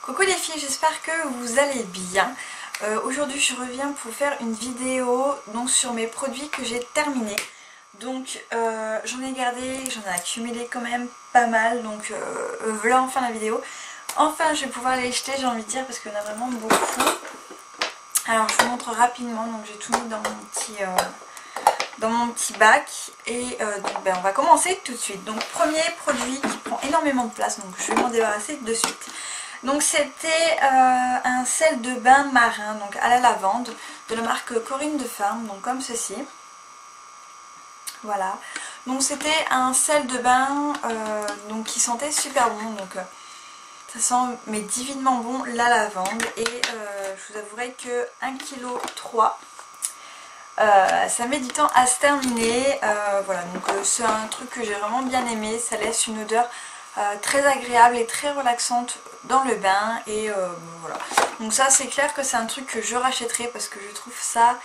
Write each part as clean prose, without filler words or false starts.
Coucou les filles, j'espère que vous allez bien. Aujourd'hui je reviens pour faire une vidéo donc, sur mes produits que j'ai terminés. Donc j'en ai gardé, j'en ai accumulé quand même pas mal, donc voilà enfin la vidéo. Enfin je vais pouvoir les jeter, j'ai envie de dire, parce qu'il y en a vraiment beaucoup. Alors je vous montre rapidement, donc j'ai tout mis dans mon petit bac et donc on va commencer tout de suite. Donc premier produit qui prend énormément de place, donc je vais m'en débarrasser de suite. Donc c'était un sel de bain marin, donc à la lavande, de la marque Corinne de Farm, donc comme ceci. Voilà. Donc c'était un sel de bain donc qui sentait super bon, donc ça sent mais divinement bon la lavande. Et je vous avouerai que 1,3 kg, ça met du temps à se terminer. Voilà, donc c'est un truc que j'ai vraiment bien aimé, ça laisse une odeur très agréable et très relaxante dans le bain. Et voilà, donc ça c'est clair que c'est un truc que je rachèterai parce que je trouve ça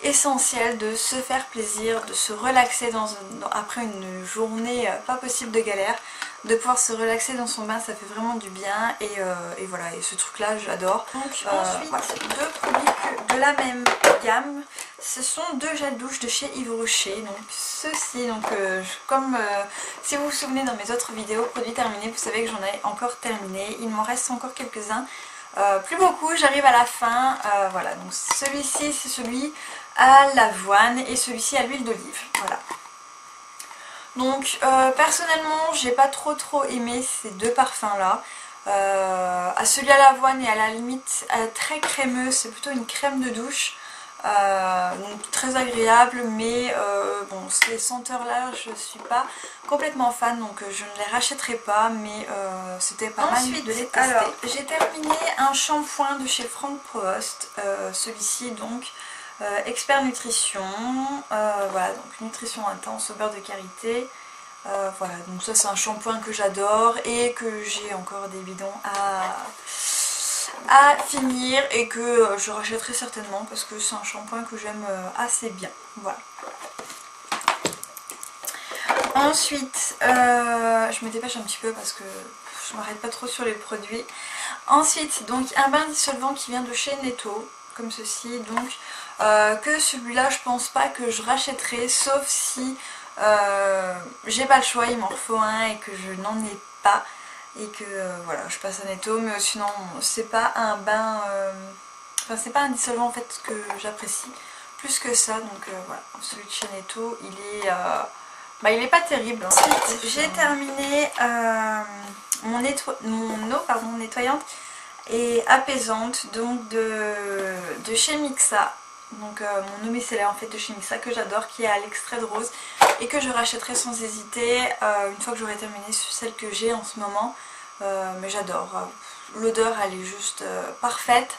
essentiel de se faire plaisir, de se relaxer après une journée pas possible de galère, de pouvoir se relaxer dans son bain, ça fait vraiment du bien. Et voilà, et ce truc là j'adore. Donc ensuite voilà, deux produits de la même gamme, ce sont deux gels douche de chez Yves Rocher. Donc ceux-ci, donc comme si vous vous souvenez dans mes autres vidéos produits terminés, vous savez que j'en ai encore terminé, il m'en reste encore quelques-uns. Plus beaucoup, j'arrive à la fin. Voilà, donc celui-ci c'est celui à l'avoine et celui-ci à l'huile d'olive. Voilà. Donc personnellement j'ai pas trop aimé ces deux parfums là. À celui à l'avoine et à la limite très crémeux, c'est plutôt une crème de douche. Donc très agréable, mais bon, ces senteurs là je suis pas complètement fan, donc je ne les rachèterai pas, mais c'était pas mal de les tester. Alors j'ai terminé un shampoing de chez Franck Provost, celui-ci donc Expert Nutrition, voilà, donc nutrition intense au beurre de karité. Voilà, donc ça c'est un shampoing que j'adore et que j'ai encore des bidons à finir et que je rachèterai certainement parce que c'est un shampoing que j'aime assez bien. Voilà. Ensuite, je me dépêche un petit peu parce que je m'arrête pas trop sur les produits. Ensuite, donc un bain dissolvant qui vient de chez Netto, comme ceci, donc que celui-là je pense pas que je rachèterai, sauf si j'ai pas le choix, il m'en faut un et que je n'en ai pas. Et que voilà, je passe à Netto, mais sinon c'est pas un bain, enfin c'est pas un dissolvant en fait que j'apprécie plus que ça. Donc voilà, celui de chez Netto il est pas terrible. Ensuite j'ai terminé mon eau nettoyante et apaisante donc de chez Mixa. Donc mon eau micellaire en fait de chez Mixa que j'adore, qui est à l'extrait de rose et que je rachèterai sans hésiter une fois que j'aurai terminé celle que j'ai en ce moment. Mais j'adore, l'odeur elle est juste parfaite,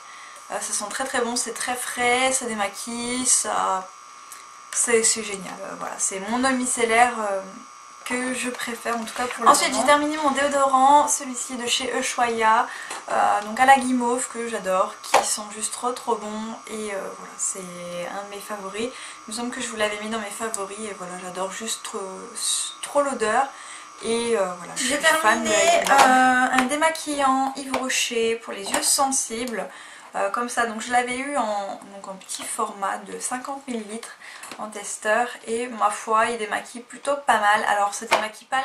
ça sent très bon, c'est très frais, ça démaquille, c'est génial. Voilà, c'est mon eau micellaire que je préfère en tout cas pour le moment. Ensuite j'ai terminé mon déodorant, celui-ci de chez Ushuaïa, donc à la guimauve, que j'adore, qui sent juste trop bon. Et voilà, c'est un de mes favoris, il me semble que je vous l'avais mis dans mes favoris. Et voilà, j'adore juste trop l'odeur. Et voilà, j'ai terminé un démaquillant Yves Rocher pour les yeux sensibles, comme ça. Donc je l'avais eu en petit format de 50 ml en testeur et ma foi il démaquille plutôt pas mal. Alors ça démaquille pas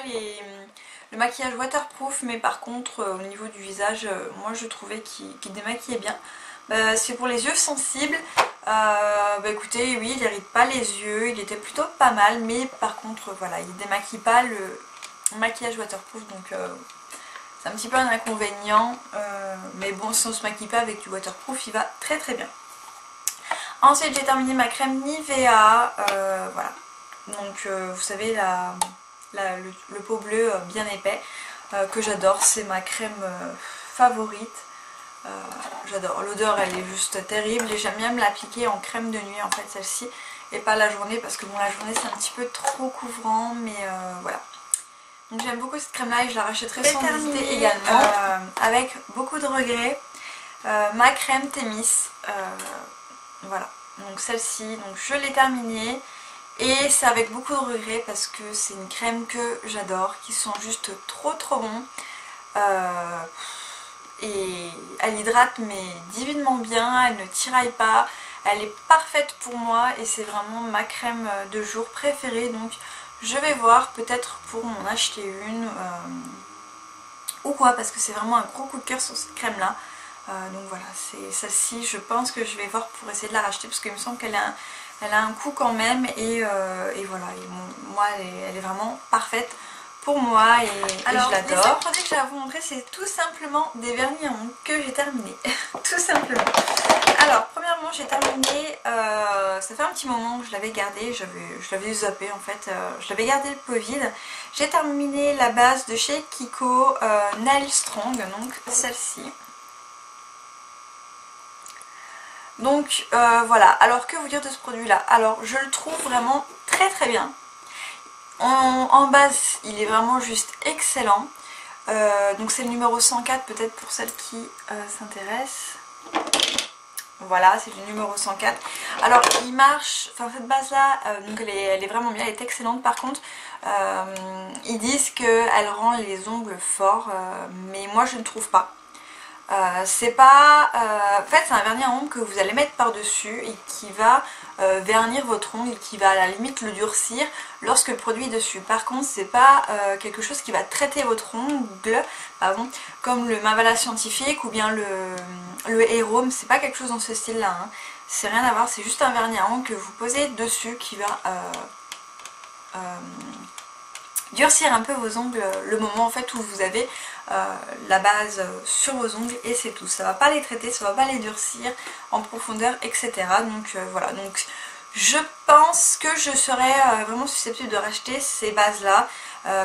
le maquillage waterproof, mais par contre au niveau du visage moi je trouvais qu'il démaquillait bien. C'est pour les yeux sensibles. Écoutez, oui, il n'irrite pas les yeux, il était plutôt pas mal, mais par contre voilà, il démaquille pas le maquillage waterproof, donc c'est un petit peu un inconvénient, mais bon, si on se maquille pas avec du waterproof il va très bien. Ensuite j'ai terminé ma crème Nivea, voilà, donc vous savez le pot bleu bien épais que j'adore, c'est ma crème favorite. J'adore, l'odeur elle est juste terrible et j'aime bien me l'appliquer en crème de nuit en fait, celle-ci, et pas la journée parce que bon, la journée c'est un petit peu trop couvrant, mais voilà. Donc j'aime beaucoup cette crème là et je la rachèterai sans hésiter également. Avec beaucoup de regrets, ma crème Thémis, voilà, donc celle-ci, donc je l'ai terminée et c'est avec beaucoup de regrets parce que c'est une crème que j'adore, qui sent juste trop bon. Et elle hydrate mais divinement bien, elle ne tiraille pas, elle est parfaite pour moi et c'est vraiment ma crème de jour préférée. Donc je vais voir peut-être pour m'en acheter une ou quoi, parce que c'est vraiment un gros coup de cœur sur cette crème là. Donc voilà, c'est celle-ci, je pense que je vais voir pour essayer de la racheter parce qu'il me semble qu'elle a, elle a un coût quand même et voilà, et moi elle est vraiment parfaite pour moi et je l'adore. Les 5 produits que j'ai à vous montrer, c'est tout simplement des vernis à ongles que j'ai terminé, tout simplement. Alors premièrement j'ai terminé, ça fait un petit moment que je l'avais gardé, je l'avais zappé en fait, je l'avais gardé le Covid. J'ai terminé la base de chez Kiko Nail Strong, donc celle-ci. Donc voilà, alors que vous dire de ce produit là? Alors je le trouve vraiment très très bien. En base il est vraiment juste excellent. Donc c'est le numéro 104 peut-être pour celles qui s'intéressent. Voilà, c'est le numéro 104. Alors il marche, enfin cette base là, donc elle est vraiment bien, elle est excellente. Par contre ils disent qu'elle rend les ongles forts, mais moi je ne trouve pas. C'est pas... en fait c'est un vernis à ongles que vous allez mettre par dessus et qui va vernir votre ongle et qui va à la limite le durcir lorsque le produit est dessus. Par contre c'est pas quelque chose qui va traiter votre ongle, pardon, comme le Mavala Scientifique ou bien le Héroum, c'est pas quelque chose dans ce style là, hein. C'est rien à voir, c'est juste un vernis à ongles que vous posez dessus qui va durcir un peu vos ongles le moment en fait où vous avez la base sur vos ongles et c'est tout. Ça va pas les traiter, ça va pas les durcir en profondeur, etc. Donc voilà, donc je pense que je serais vraiment susceptible de racheter ces bases là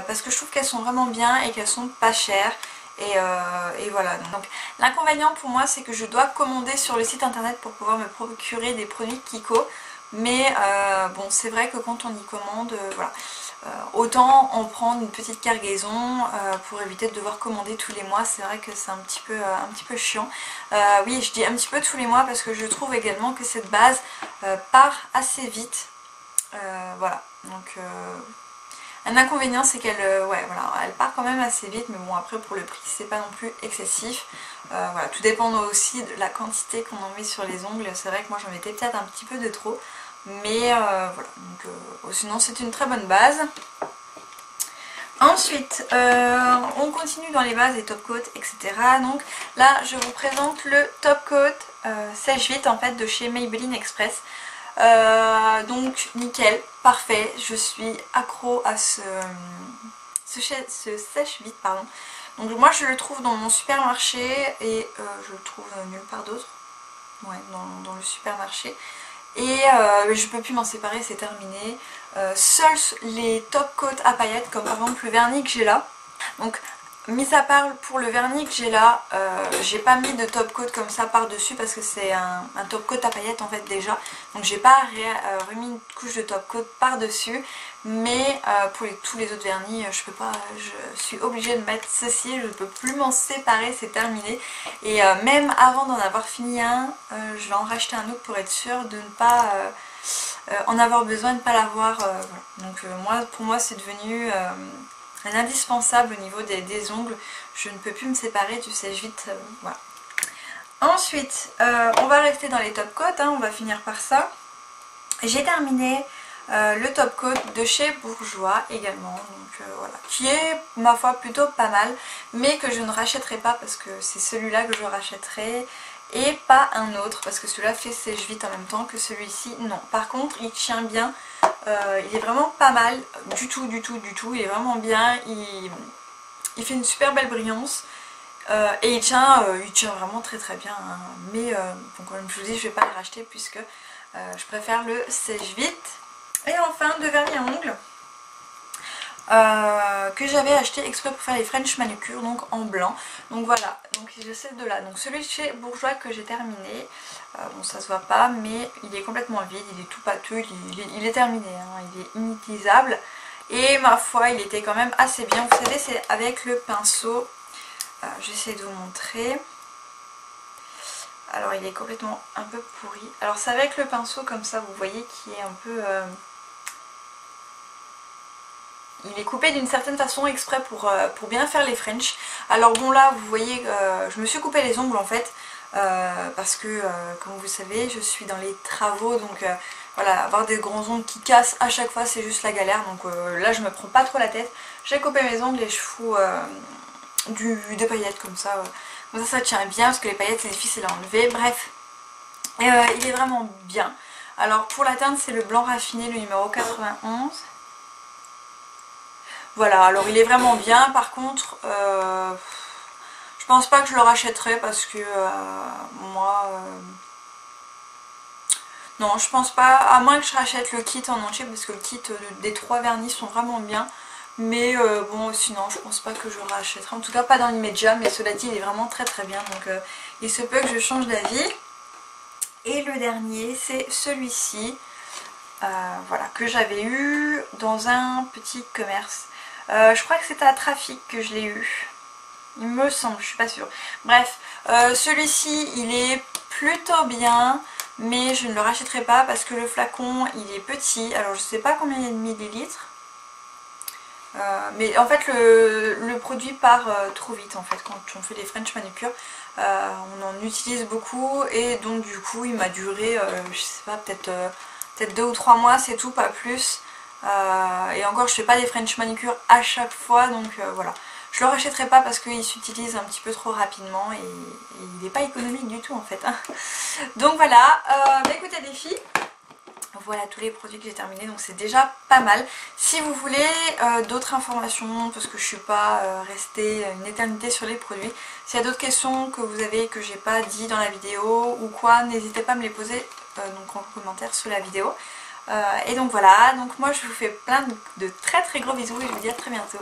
parce que je trouve qu'elles sont vraiment bien et qu'elles sont pas chères. Et voilà, donc l'inconvénient pour moi c'est que je dois commander sur le site internet pour pouvoir me procurer des produits Kiko. Mais bon, c'est vrai que quand on y commande, voilà, autant en prendre une petite cargaison pour éviter de devoir commander tous les mois. C'est vrai que c'est un petit peu chiant. Oui, je dis un petit peu tous les mois parce que je trouve également que cette base part assez vite. Voilà, donc un inconvénient c'est qu'elle ouais, voilà, elle part quand même assez vite, mais bon après pour le prix c'est pas non plus excessif. Voilà, tout dépend aussi de la quantité qu'on en met sur les ongles. C'est vrai que moi j'en mettais peut-être un petit peu de trop. Mais voilà, donc sinon c'est une très bonne base. Ensuite, on continue dans les bases, les top coat, etc. Donc là, je vous présente le top coat sèche vite en fait de chez Maybelline Express. Donc nickel, parfait. Je suis accro à ce sèche vite, pardon. Donc moi je le trouve dans mon supermarché et je le trouve nulle part d'autre. Ouais, dans le supermarché. Et je peux plus m'en séparer, c'est terminé. Seuls les top coat à paillettes, comme par exemple le vernis que j'ai là. Donc mis à part pour le vernis que j'ai là, j'ai pas mis de top coat comme ça par dessus parce que c'est un top coat à paillettes en fait déjà. Donc j'ai pas remis une couche de top coat par dessus. Mais pour tous les autres vernis, je peux pas, je suis obligée de mettre ceci, je ne peux plus m'en séparer, c'est terminé. Et même avant d'en avoir fini un, je vais en racheter un autre pour être sûre de ne pas en avoir besoin, de ne pas l'avoir. Voilà. Donc pour moi c'est devenu un indispensable au niveau des ongles. Je ne peux plus me séparer du sèche-vite. Voilà. Ensuite, on va rester dans les top coats, hein, on va finir par ça. J'ai terminé le top coat de chez Bourjois également, donc voilà, qui est ma foi plutôt pas mal, mais que je ne rachèterai pas parce que c'est celui-là que je rachèterai et pas un autre parce que celui-là fait sèche vite en même temps que celui-ci, non. Par contre il tient bien, il est vraiment pas mal, du tout, il est vraiment bien, il fait une super belle brillance. Et il tient vraiment très bien, hein. Mais bon, comme je vous dis, je vais pas le racheter puisque je préfère le sèche vite. Et enfin de vernis à ongles que j'avais acheté exprès pour faire les French manucure, donc en blanc. Donc voilà, donc j'ai ces deux là. Donc celui de chez Bourjois que j'ai terminé, bon ça se voit pas mais il est complètement vide, il est tout pâteux, il est terminé, hein, il est inutilisable. Et ma foi il était quand même assez bien, vous savez c'est avec le pinceau, j'essaie de vous montrer. Alors il est complètement un peu pourri. Alors c'est avec le pinceau comme ça, vous voyez qui est un peu... il est coupé d'une certaine façon exprès pour bien faire les French. Alors bon là vous voyez je me suis coupé les ongles en fait parce que comme vous savez je suis dans les travaux donc voilà, avoir des grands ongles qui cassent à chaque fois c'est juste la galère, donc là je me prends pas trop la tête. J'ai coupé mes ongles et je fous des paillettes comme ça. Comme ça tient bien parce que les paillettes c'est difficile à enlever, bref. Et, il est vraiment bien. Alors pour la teinte c'est le blanc raffiné, le numéro 91. Voilà, alors il est vraiment bien. Par contre, je pense pas que je le rachèterai parce que moi... non, je pense pas, à moins que je rachète le kit en entier parce que le kit des 3 vernis sont vraiment bien. Mais bon, sinon je pense pas que je le rachèterai. En tout cas pas dans l'immédiat, mais cela dit il est vraiment très très bien. Donc il se peut que je change d'avis. Et le dernier c'est celui-ci. Voilà, que j'avais eu dans un petit commerce. Je crois que c'était à Trafic que je l'ai eu. Il me semble, je suis pas sûre. Bref, celui-ci il est plutôt bien, mais je ne le rachèterai pas parce que le flacon il est petit. Alors je sais pas combien il y a de millilitres. Mais en fait le produit part trop vite en fait quand on fait les French manucure. On en utilise beaucoup et donc du coup il m'a duré, je sais pas, peut-être 2 ou 3 mois, c'est tout, pas plus. Et encore je fais pas des French manicure à chaque fois, donc voilà. Je le rachèterai pas parce qu'il s'utilise un petit peu trop rapidement et il n'est pas économique du tout en fait. Donc voilà, bah écoutez les filles, voilà tous les produits que j'ai terminés, donc c'est déjà pas mal. Si vous voulez d'autres informations, parce que je suis pas restée une éternité sur les produits, s'il y a d'autres questions que vous avez que j'ai pas dit dans la vidéo ou quoi, n'hésitez pas à me les poser donc en commentaire sous la vidéo. Et donc voilà, donc moi je vous fais plein de très très gros bisous et je vous dis à très bientôt.